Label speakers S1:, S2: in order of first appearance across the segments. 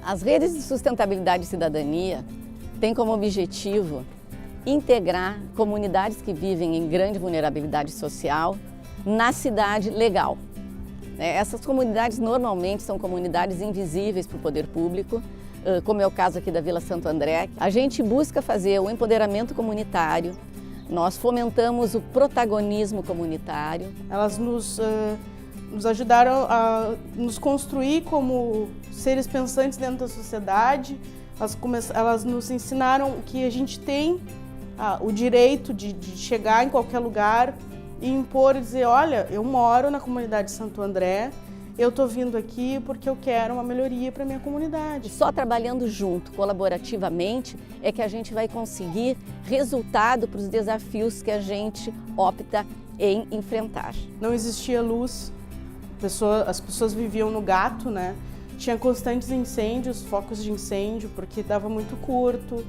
S1: As redes de sustentabilidade e cidadania têm como objetivo integrar comunidades que vivem em grande vulnerabilidade social na cidade legal. Essas comunidades normalmente são comunidades invisíveis para o poder público, como é o caso aqui da Vila Santo André. A gente busca fazer o empoderamento comunitário, nós fomentamos o protagonismo comunitário.
S2: Elas nos ajudaram a nos construir como seres pensantes dentro da sociedade. Elas nos ensinaram que a gente tem o direito de chegar em qualquer lugar e impor e dizer, olha, eu moro na comunidade de Santo André, eu estou vindo aqui porque eu quero uma melhoria para a minha comunidade.
S1: Só trabalhando junto, colaborativamente, é que a gente vai conseguir resultado para os desafios que a gente opta em enfrentar.
S2: Não existia luz, as pessoas viviam no gato, né? Tinha constantes incêndios, focos de incêndio, porque dava muito curto,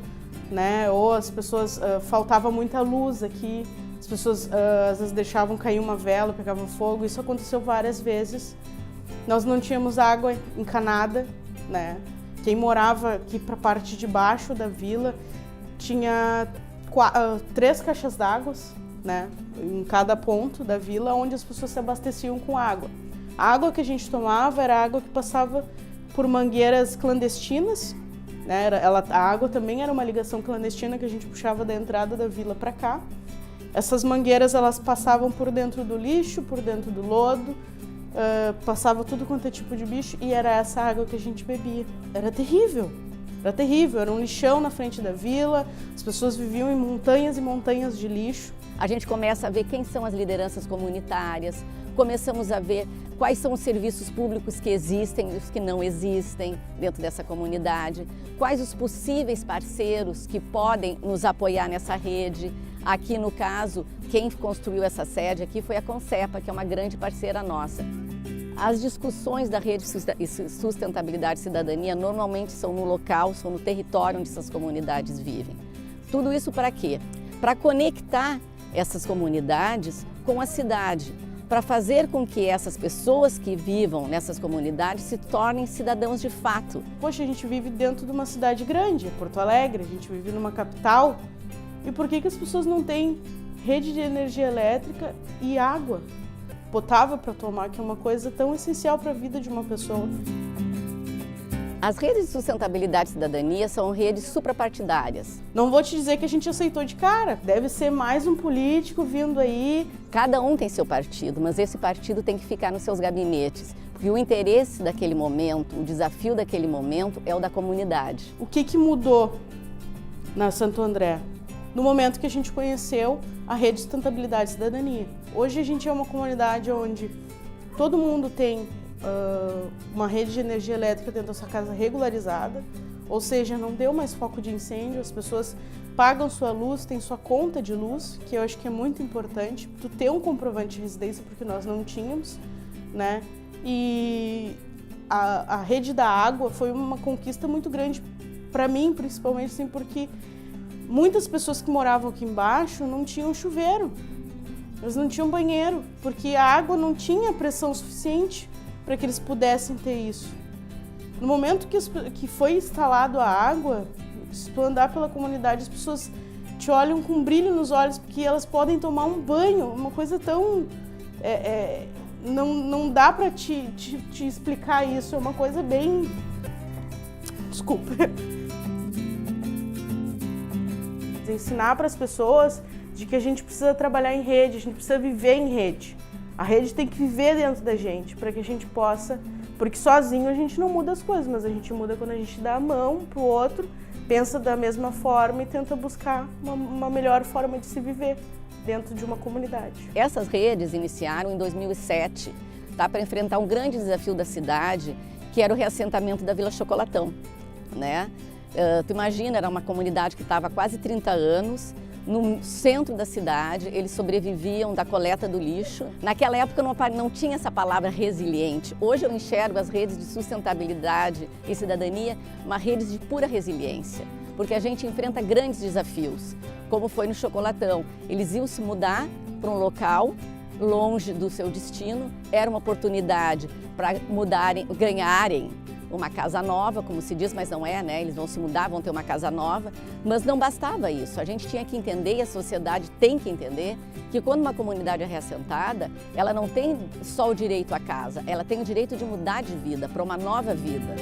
S2: né? Ou as pessoas, faltava muita luz aqui, as pessoas às vezes deixavam cair uma vela, pegava fogo, isso aconteceu várias vezes. Nós não tínhamos água encanada, né? Quem morava aqui para a parte de baixo da vila tinha 3 caixas d'água, né? Em cada ponto da vila, onde as pessoas se abasteciam com água. A água que a gente tomava era água que passava por mangueiras clandestinas, né? A água também era uma ligação clandestina que a gente puxava da entrada da vila para cá. Essas mangueiras elas passavam por dentro do lixo, por dentro do lodo, passava tudo quanto é tipo de bicho e era essa água que a gente bebia. Era terrível, era um lixão na frente da vila, as pessoas viviam em montanhas e montanhas de lixo.
S1: A gente começa a ver quem são as lideranças comunitárias, começamos a ver quais são os serviços públicos que existem e os que não existem dentro dessa comunidade, quais os possíveis parceiros que podem nos apoiar nessa rede. Aqui no caso, quem construiu essa sede aqui foi a Concepa, que é uma grande parceira nossa. As discussões da rede Sustentabilidade e Cidadania normalmente são no local, são no território onde essas comunidades vivem. Tudo isso para quê? Para conectar essas comunidades com a cidade, para fazer com que essas pessoas que vivam nessas comunidades se tornem cidadãos de fato.
S2: Poxa, a gente vive dentro de uma cidade grande, Porto Alegre, a gente vive numa capital. E por que as pessoas não têm rede de energia elétrica e água potável para tomar, que é uma coisa tão essencial para a vida de uma pessoa?
S1: As redes de sustentabilidade e cidadania são redes suprapartidárias.
S2: Não vou te dizer que a gente aceitou de cara, deve ser mais um político vindo aí.
S1: Cada um tem seu partido, mas esse partido tem que ficar nos seus gabinetes, porque o interesse daquele momento, o desafio daquele momento é o da comunidade.
S2: O que mudou na Santo André? No momento que a gente conheceu a Rede de Sustentabilidade e Cidadania. Hoje a gente é uma comunidade onde todo mundo tem uma rede de energia elétrica dentro da sua casa regularizada, ou seja, não deu mais foco de incêndio, as pessoas pagam sua luz, têm sua conta de luz, que eu acho que é muito importante, tu ter um comprovante de residência, porque nós não tínhamos, né? E a rede da água foi uma conquista muito grande para mim, principalmente assim, porque muitas pessoas que moravam aqui embaixo não tinham chuveiro, eles não tinham banheiro, porque a água não tinha pressão suficiente para que eles pudessem ter isso. No momento que foi instalado a água, se tu andar pela comunidade, as pessoas te olham com um brilho nos olhos, porque elas podem tomar um banho, uma coisa tão... não dá para te explicar isso, é uma coisa bem... Desculpa. Ensinar para as pessoas de que a gente precisa trabalhar em rede, a gente precisa viver em rede. A rede tem que viver dentro da gente para que a gente possa, porque sozinho a gente não muda as coisas, mas a gente muda quando a gente dá a mão para o outro, pensa da mesma forma e tenta buscar uma melhor forma de se viver dentro de uma comunidade.
S1: Essas redes iniciaram em 2007, para enfrentar um grande desafio da cidade, que era o reassentamento da Vila Chocolatão, né? Tu imagina, era uma comunidade que estava há quase 30 anos, no centro da cidade, eles sobreviviam da coleta do lixo. Naquela época não tinha essa palavra resiliente. Hoje eu enxergo as redes de sustentabilidade e cidadania uma rede de pura resiliência, porque a gente enfrenta grandes desafios, como foi no Chocolatão. Eles iam se mudar para um local longe do seu destino, era uma oportunidade para ganharem uma casa nova, como se diz, mas não é, né? Eles vão se mudar, vão ter uma casa nova. Mas não bastava isso, a gente tinha que entender, e a sociedade tem que entender, que quando uma comunidade é reassentada, ela não tem só o direito à casa, ela tem o direito de mudar de vida para uma nova vida.